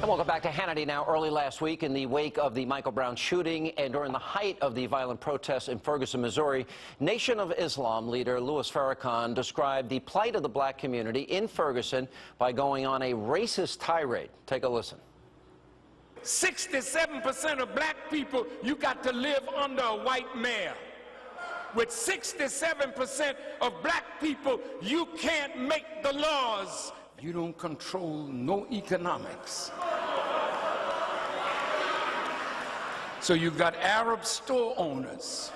And welcome back to Hannity now. Early last week, in the wake of the Michael Brown shooting and during the height of the violent protests in Ferguson, Missouri, Nation of Islam leader Louis Farrakhan described the plight of the black community in Ferguson by going on a racist tirade. Take a listen. 67% of black people, you got to live under a white mayor. With 67% of black people, you can't make the laws. You don't control no economics. So you got Arab store owners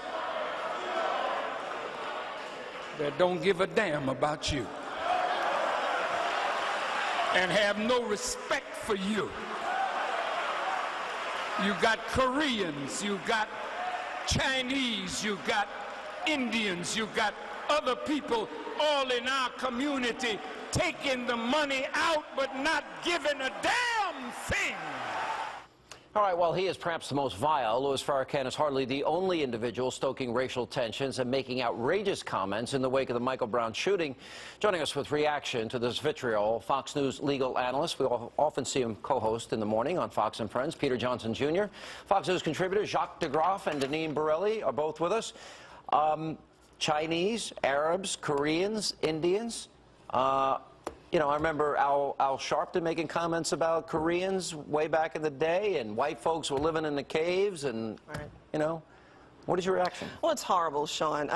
that don't give a damn about you and have no respect for you. You got Koreans, you got Chinese, you got Indians, you got other people all in our community taking the money out but not giving a damn thing. All right, well, he is perhaps the most vile. Louis Farrakhan is hardly the only individual stoking racial tensions and making outrageous comments in the wake of the Michael Brown shooting. Joining us with reaction to this vitriol, Fox News legal analyst. We often see him co-host in the morning on Fox and Friends, Peter Johnson Jr. Fox News contributor Jacques DeGraff and Deneen Borelli are both with us. Chinese, Arabs, Koreans, Indians. You know, I remember Al Sharpton making comments about Koreans way back in the day, and white folks were living in the caves, and, you know. What is your reaction? Well, it's horrible, Sean.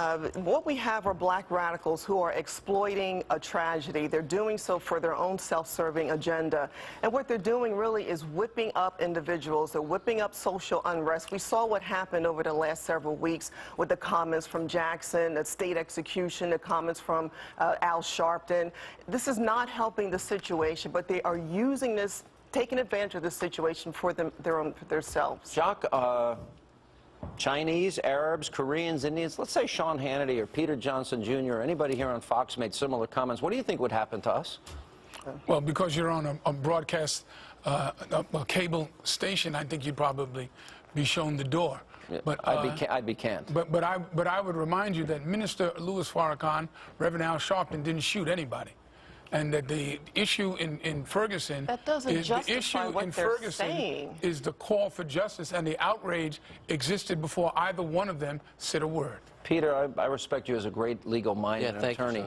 What we have are black radicals who are exploiting a tragedy. They're doing so for their own self-serving agenda. And what they're doing really is whipping up individuals. They're whipping up social unrest. We saw what happened over the last several weeks with the comments from Jackson, the state execution, the comments from Al Sharpton. This is not helping the situation, but they are using this, taking advantage of the situation for themselves. Jacques, Chinese, Arabs, Koreans, Indians, let's say Sean Hannity or Peter Johnson Jr. or anybody here on Fox made similar comments. What do you think would happen to us? Well, because you're on a broadcast, a cable station, I think you'd probably be shown the door. Yeah, but I'd be canned. But I would remind you that Minister Louis Farrakhan, Reverend Al Sharpton, didn't shoot anybody. And that the issue in Ferguson that doesn't justify what they're saying. Is the call for justice, and the outrage existed before either one of them said a word. Peter, I respect you as a great legal-minded attorney,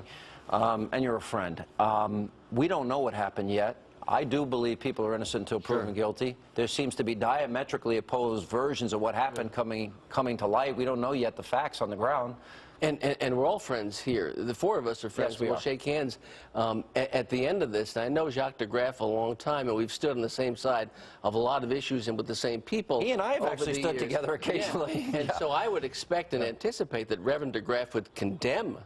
and you're a friend. We don't know what happened yet. I do believe people are innocent until proven guilty. There seems to be diametrically opposed versions of what happened coming to light. We don't know yet the facts on the ground. And we're all friends here. The four of us are friends. Yes, we'll shake hands at the end of this. And I know Jacques DeGraff a long time, and we've stood on the same side of a lot of issues and with the same people. He and I have actually stood together occasionally. Yeah. And so I would expect and anticipate that Reverend DeGraff would condemn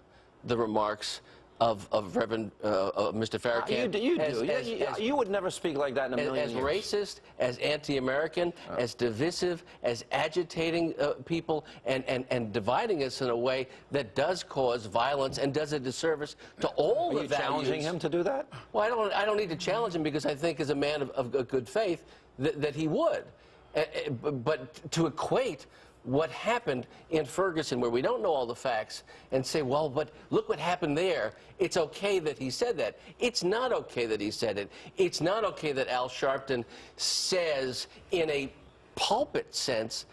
the remarks of Reverend Mr. Farrakhan. You would never speak like that in a million years. As racist, as anti-American, as divisive, as agitating people, and dividing us in a way that does cause violence and does a disservice to all the values. Are you challenging him to do that? Well, I don't need to challenge him, because I think as a man of good faith that he would. But to equate what happened in Ferguson, where we don't know all the facts, and say, well, but look what happened there. It's okay that he said that. It's not okay that he said it. It's not okay that Al Sharpton says in a pulpit sense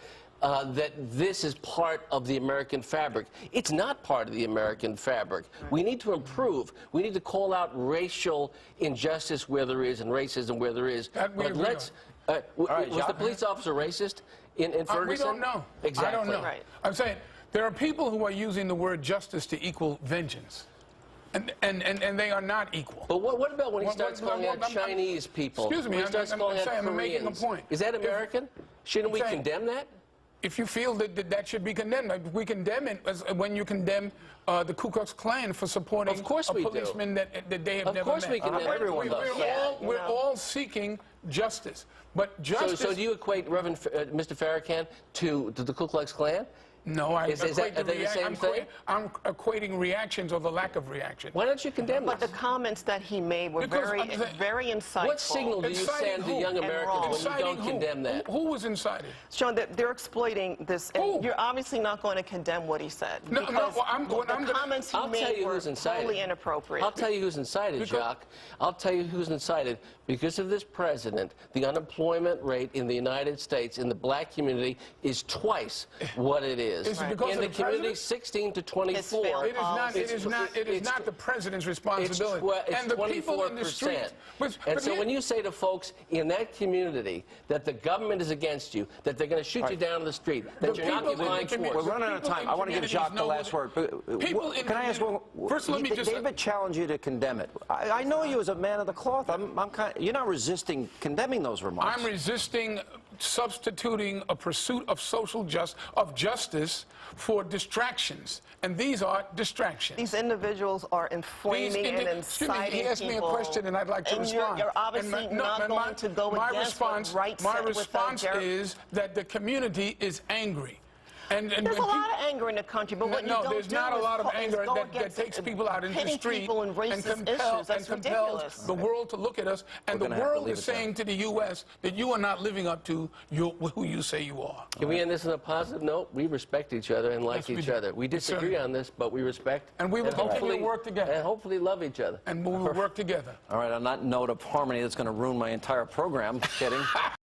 that this is part of the American fabric. It's not part of the American fabric. We need to improve. We need to call out racial injustice where there is and racism where there is. But let's... was the police officer racist in Ferguson? We don't know. Exactly. I don't know. Right. I'm saying there are people who are using the word justice to equal vengeance. And they are not equal. But what about when he starts calling out Chinese people? Excuse me, I'm making a point. Is that American? Shouldn't we condemn that? If you feel that should be condemned, we condemn it when you condemn the Ku Klux Klan for supporting a policeman that they have never met. Of course we condemn. Everyone does. We're all seeking justice. But justice... So do you equate Reverend Mr. Farrakhan to the Ku Klux Klan? No, Are they the same thing? I'm equating reactions or the lack of reaction. Why don't you condemn But this? the comments that he made were Because very insightful. What signal do you Inciting send to who? young And Americans when you Inciting don't who? condemn that? Who was incited? Sean, that they're exploiting this, Who? and you're obviously not going to condemn what he said. No, because I'm the comments he I'll tell made you were who's incited. totally inappropriate. I'll tell you who's incited, Jacques. I'll tell you who's incited. Because of this president, the unemployment rate in the United States in the black community is twice what it is. Is it because in of the the community, president? 16 to 24. failed It is not the president's responsibility. It's and the people in the 24%. street. And so when you say to folks in that community that the government is against you, that they're going to shoot you down in the street, that you're not applying for We're it. running out of time. I want to give Jacques the last word. Can I ask one? First, let me just... David challenged you to condemn it. I know you as a man of the cloth. You're not resisting condemning those remarks. I'm resisting substituting a pursuit of justice for distractions, and these are distractions. These individuals are inflaming and inciting He asked me a question, and I'd like to respond. You're obviously not going to go against what right said. My response is that the community is angry. There's a lot of anger in the country, but what you don't there's do not a is lot of go anger against that takes people out into the pitting street people in racist issues. That's compels ridiculous. the world to look at us, and the world is saying to the U.S. that you are not living up to who you say you are. Can we end this on a positive note? We respect each other and like each other. We disagree on this, but we respect. And we will continue to work together. And hopefully love each other. And we will work together. All right, on that note of harmony that's going to ruin my entire program. Kidding.